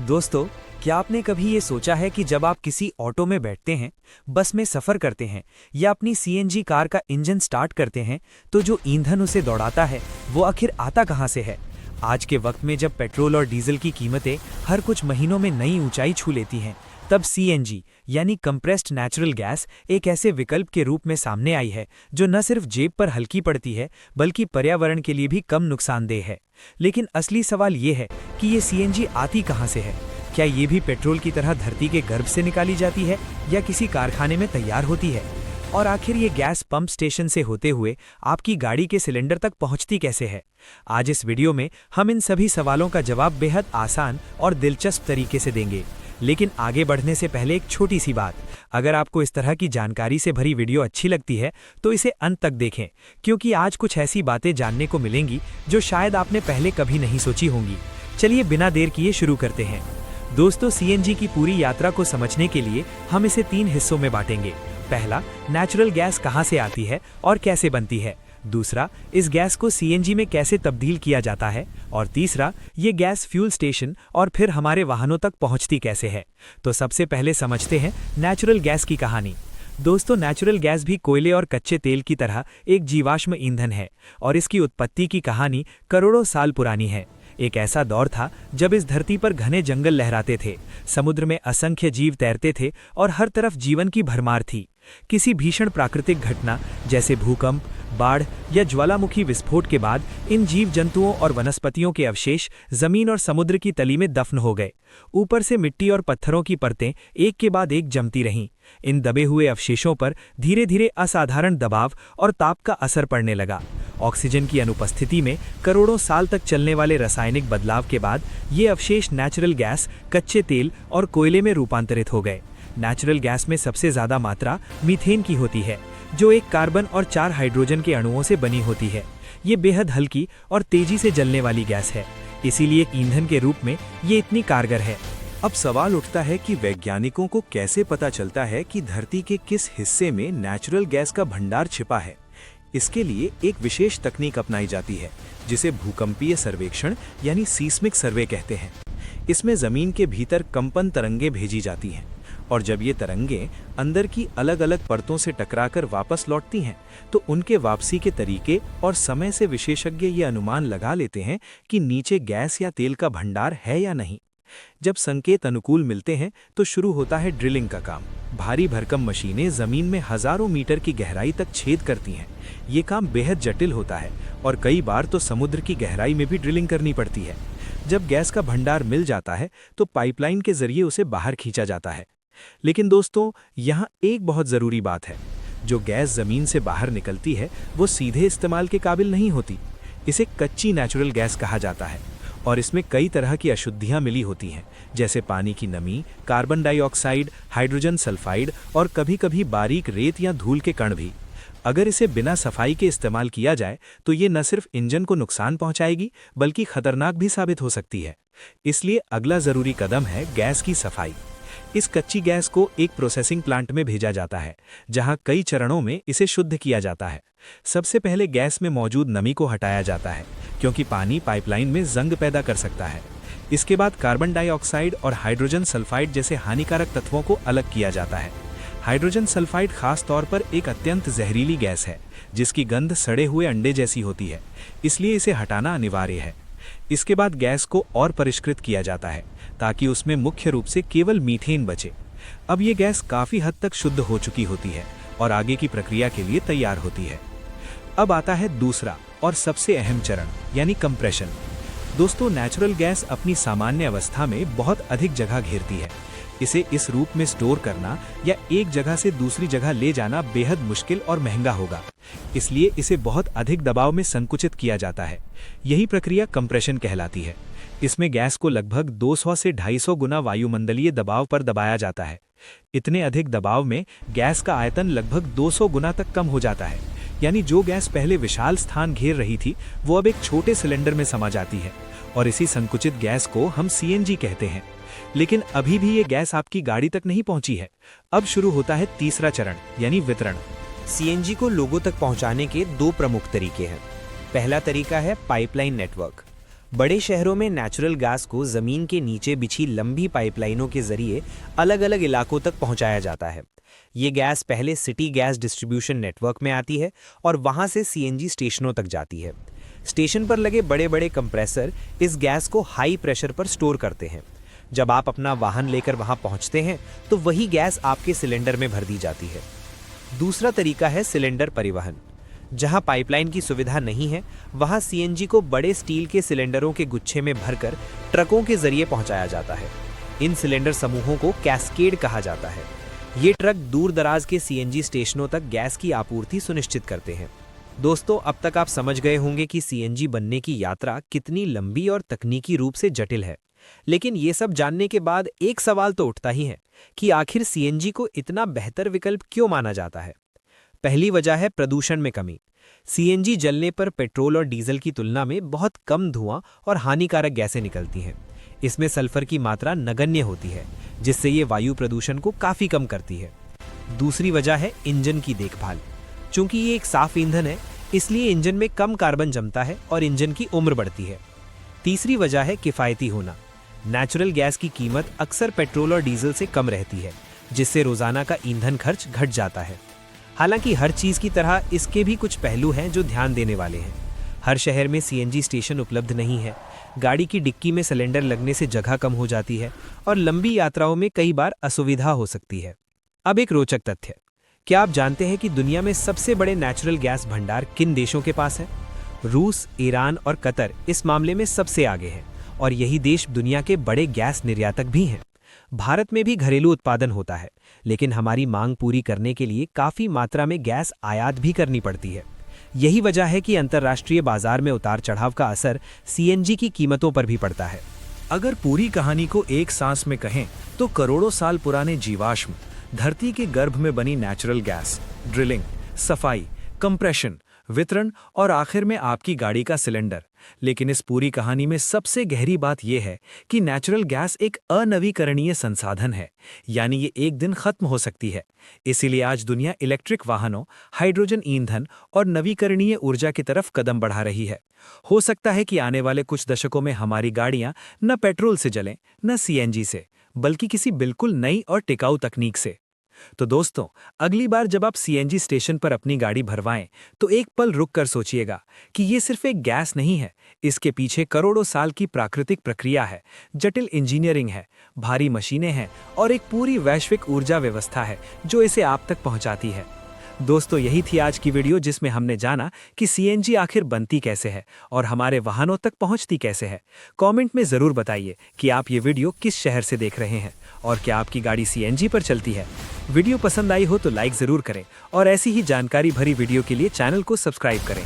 दोस्तों, क्या आपने कभी ये सोचा है कि जब आप किसी ऑटो में बैठते हैं, बस में सफ़र करते हैं या अपनी सीएनजी कार का इंजन स्टार्ट करते हैं, तो जो ईंधन उसे दौड़ाता है वो आखिर आता कहाँ से है? आज के वक्त में जब पेट्रोल और डीजल की कीमतें हर कुछ महीनों में नई ऊंचाई छू लेती हैं, तब सीएनजी यानी कंप्रेस्ड नेचुरल गैस एक ऐसे विकल्प के रूप में सामने आई है जो न सिर्फ जेब पर हल्की पड़ती है बल्कि पर्यावरण के लिए भी कम नुकसानदेह है। लेकिन असली सवाल ये है कि ये सीएनजी आती कहाँ से है? क्या ये भी पेट्रोल की तरह धरती के गर्भ से निकाली जाती है या किसी कारखाने में तैयार होती है? और आखिर ये गैस पंप स्टेशन से होते हुए आपकी गाड़ी के सिलेंडर तक पहुंचती कैसे है? आज इस वीडियो में हम इन सभी सवालों का जवाब बेहद आसान और दिलचस्प तरीके से देंगे। लेकिन आगे बढ़ने से पहले एक छोटी सी बात, अगर आपको इस तरह की जानकारी से भरी वीडियो अच्छी लगती है तो इसे अंत तक देखें, क्योंकि आज कुछ ऐसी बातें जानने को मिलेंगी जो शायद आपने पहले कभी नहीं सोची होंगी। चलिए बिना देर किए शुरू करते हैं। दोस्तों, सीएनजी की पूरी यात्रा को समझने के लिए हम इसे 3 हिस्सों में बांटेंगे। पहला, नेचुरल गैस कहाँ से आती है और कैसे बनती है। दूसरा, इस गैस को सीएनजी में कैसे तब्दील किया जाता है। और तीसरा, ये गैस फ्यूल स्टेशन और फिर हमारे वाहनों तक पहुंचती कैसे है। तो सबसे पहले समझते हैं नेचुरल गैस की कहानी। दोस्तों, नेचुरल गैस भी कोयले और कच्चे तेल की तरह एक जीवाश्म ईंधन है और इसकी उत्पत्ति की कहानी करोड़ों साल पुरानी है। एक ऐसा दौर था जब इस धरती पर घने जंगल लहराते थे, समुद्र में असंख्य जीव तैरते थे और हर तरफ जीवन की भरमार थी। किसी भीषण प्राकृतिक घटना जैसे भूकंप, बाढ़ या ज्वालामुखी विस्फोट के बाद इन जीव जंतुओं और वनस्पतियों के अवशेष जमीन और समुद्र की तली में दफन हो गए। ऊपर से मिट्टी और पत्थरों की परतें एक के बाद एक जमती रहीं। इन दबे हुए अवशेषों पर धीरे धीरे असाधारण दबाव और ताप का असर पड़ने लगा। ऑक्सीजन की अनुपस्थिति में करोड़ों साल तक चलने वाले रासायनिक बदलाव के बाद ये अवशेष नेचुरल गैस, कच्चे तेल और कोयले में रूपांतरित हो गए। नेचुरल गैस में सबसे ज्यादा मात्रा मीथेन की होती है, जो एक कार्बन और 4 हाइड्रोजन के अणुओं से बनी होती है। ये बेहद हल्की और तेजी से जलने वाली गैस है, इसीलिए ईंधन के रूप में ये इतनी कारगर है। अब सवाल उठता है कि वैज्ञानिकों को कैसे पता चलता है कि धरती के किस हिस्से में नेचुरल गैस का भंडार छिपा है। इसके लिए एक विशेष तकनीक अपनाई जाती है जिसे भूकंपीय सर्वेक्षण यानी सीस्मिक सर्वे कहते हैं। इसमें जमीन के भीतर कंपन तरंगें भेजी जाती हैं और जब ये तरंगें अंदर की अलग अलग परतों से टकराकर वापस लौटती हैं तो उनके वापसी के तरीके और समय से विशेषज्ञ ये अनुमान लगा लेते हैं कि नीचे गैस या तेल का भंडार है या नहीं। जब संकेत अनुकूल मिलते हैं तो शुरू होता है ड्रिलिंग का काम। भारी भरकम मशीनें जमीन में हजारों मीटर की गहराई तक छेद करती हैं। ये काम बेहद जटिल होता है और कई बार तो समुद्र की गहराई में भी ड्रिलिंग करनी पड़ती है। जब गैस का भंडार मिल जाता है तो पाइपलाइन के जरिए उसे बाहर खींचा जाता है। लेकिन दोस्तों, यहाँ एक बहुत ज़रूरी बात है। जो गैस ज़मीन से बाहर निकलती है वो सीधे इस्तेमाल के काबिल नहीं होती। इसे कच्ची नेचुरल गैस कहा जाता है और इसमें कई तरह की अशुद्धियाँ मिली होती हैं, जैसे पानी की नमी, कार्बन डाइऑक्साइड, हाइड्रोजन सल्फाइड और कभी-कभी बारीक रेत या धूल के कण भी। अगर इसे बिना सफाई के इस्तेमाल किया जाए तो ये न सिर्फ इंजन को नुकसान पहुंचाएगी बल्कि खतरनाक भी साबित हो सकती है। इसलिए अगला ज़रूरी कदम है गैस की सफाई। इस कच्ची गैस को एक प्रोसेसिंग प्लांट में भेजा जाता है, जहां कई चरणों में इसे शुद्ध किया जाता है। सबसे पहले गैस में मौजूद नमी को हटाया जाता है, क्योंकि पानी पाइपलाइन में जंग पैदा कर सकता है। इसके बाद कार्बन डाइऑक्साइड और हाइड्रोजन सल्फाइड जैसे हानिकारक तत्वों को अलग किया जाता है। हाइड्रोजन सल्फाइड खास तौर पर एक अत्यंत जहरीली गैस है, जिसकी गंध सड़े हुए अंडे जैसी होती है, इसलिए इसे हटाना अनिवार्य है। इसके बाद गैस को और परिष्कृत किया जाता है ताकि उसमें मुख्य रूप से केवल मीथेन बचे। अब ये गैस काफ़ी हद तक शुद्ध हो चुकी होती है और आगे की प्रक्रिया के लिए तैयार होती है। अब आता है दूसरा और सबसे अहम चरण, यानी कंप्रेशन। दोस्तों, नेचुरल गैस अपनी सामान्य अवस्था में बहुत अधिक जगह घेरती है। इसे इस रूप में स्टोर करना या एक जगह से दूसरी जगह ले जाना बेहद मुश्किल और महंगा होगा, इसलिए इसे बहुत अधिक दबाव में संकुचित किया जाता है। यही प्रक्रिया कंप्रेशन कहलाती है। इसमें गैस को लगभग 200 से 250 गुना वायुमंडलीय दबाव पर दबाया जाता है। इतने अधिक दबाव में गैस का आयतन लगभग 200 गुना तक कम हो जाता है, यानी जो गैस पहले विशाल स्थान घेर रही थी वो अब एक छोटे सिलेंडर में समा जाती है और इसी संकुचित गैस को हम सीएनजी कहते हैं। लेकिन अभी भी ये गैस आपकी गाड़ी तक नहीं पहुंची है। अब शुरू होता है तीसरा चरण, यानी वितरण। सीएनजी को लोगों तक पहुंचाने के 2 प्रमुख तरीके हैं। पहला तरीका है पाइपलाइन नेटवर्क। बड़े शहरों में नेचुरल गैस को जमीन के नीचे बिछी लंबी पाइपलाइनों के जरिए अलग अलग इलाकों तक पहुंचाया जाता है। ये गैस पहले सिटी गैस डिस्ट्रीब्यूशन नेटवर्क में आती है और वहां से सीएनजी स्टेशनों तक जाती है। स्टेशन पर लगे बड़े बड़े कंप्रेसर इस गैस को हाई प्रेशर पर स्टोर करते हैं। जब आप अपना वाहन लेकर वहां पहुंचते हैं तो वही गैस आपके सिलेंडर में भर दी जाती है। दूसरा तरीका है सिलेंडर परिवहन। जहां पाइपलाइन की सुविधा नहीं है वहां सीएनजी को बड़े स्टील के सिलेंडरों के गुच्छे में भरकर ट्रकों के जरिए पहुंचाया जाता है। इन सिलेंडर समूहों को कैस्केड कहा जाता है। ये ट्रक दूर दराज के सीएनजी स्टेशनों तक गैस की आपूर्ति सुनिश्चित करते हैं। दोस्तों, अब तक आप समझ गए होंगे कि सीएनजी बनने की यात्रा कितनी लंबी और तकनीकी रूप से जटिल है। लेकिन ये सब जानने के बाद एक सवाल तो उठता ही है कि आखिर सीएनजी को इतना बेहतर विकल्प क्यों माना जाता है। पहली वजह है प्रदूषण में कमी। सीएनजी जलने पर पेट्रोल और डीजल की तुलना में बहुत कम धुआं और हानिकारक गैसें निकलती हैं। इसमें सल्फर की मात्रा नगण्य होती है, जिससे ये वायु प्रदूषण को काफी कम करती है। दूसरी वजह है इंजन की देखभाल। चूंकि ये एक साफ ईंधन है, इसलिए इंजन में कम कार्बन जमता है और इंजन की उम्र बढ़ती है। तीसरी वजह है किफायती होना। नेचुरल गैस की कीमत अक्सर पेट्रोल और डीजल से कम रहती है, जिससे रोजाना का ईंधन खर्च घट जाता है। हालांकि हर चीज की तरह इसके भी कुछ पहलू हैं जो ध्यान देने वाले हैं। हर शहर में सीएनजी स्टेशन उपलब्ध नहीं है, गाड़ी की डिक्की में सिलेंडर लगने से जगह कम हो जाती है और लंबी यात्राओं में कई बार असुविधा हो सकती है। अब एक रोचक तथ्य, क्या आप जानते हैं कि दुनिया में सबसे बड़े नेचुरल गैस भंडार किन देशों के पास है? रूस, ईरान और कतर इस मामले में सबसे आगे हैं और यही देश दुनिया के बड़े गैस निर्यातक भी हैं। भारत में भी घरेलू उत्पादन होता है, लेकिन हमारी मांग पूरी करने के लिए काफी मात्रा में गैस आयात भी करनी पड़ती है। यही वजह है कि अंतर्राष्ट्रीय बाजार में उतार चढ़ाव का असर सीएनजी की कीमतों पर भी पड़ता है। अगर पूरी कहानी को एक सांस में कहें तो करोड़ों साल पुराने जीवाश्म, धरती के गर्भ में बनी नेचुरल गैस, ड्रिलिंग, सफाई, कंप्रेशन, वितरण और आखिर में आपकी गाड़ी का सिलेंडर। लेकिन इस पूरी कहानी में सबसे गहरी बात यह है कि नेचुरल गैस एक अनवीकरणीय संसाधन है, यानी ये एक दिन खत्म हो सकती है। इसीलिए आज दुनिया इलेक्ट्रिक वाहनों, हाइड्रोजन ईंधन और नवीकरणीय ऊर्जा की तरफ कदम बढ़ा रही है। हो सकता है कि आने वाले कुछ दशकों में हमारी गाड़ियां न पेट्रोल से जलें, न सीएनजी से, बल्कि किसी बिल्कुल नई और टिकाऊ तकनीक से। तो दोस्तों, अगली बार जब आप सीएनजी स्टेशन पर अपनी गाड़ी भरवाएं तो एक पल रुक कर सोचिएगा कि ये सिर्फ एक गैस नहीं है, इसके पीछे करोड़ों साल की प्राकृतिक प्रक्रिया है, जटिल इंजीनियरिंग है, भारी मशीनें हैं और एक पूरी वैश्विक ऊर्जा व्यवस्था है जो इसे आप तक पहुंचाती है। दोस्तों, यही थी आज की वीडियो जिसमें हमने जाना कि सीएनजी आखिर बनती कैसे है और हमारे वाहनों तक पहुंचती कैसे है। कमेंट में ज़रूर बताइए कि आप ये वीडियो किस शहर से देख रहे हैं और क्या आपकी गाड़ी सीएनजी पर चलती है। वीडियो पसंद आई हो तो लाइक ज़रूर करें और ऐसी ही जानकारी भरी वीडियो के लिए चैनल को सब्सक्राइब करें।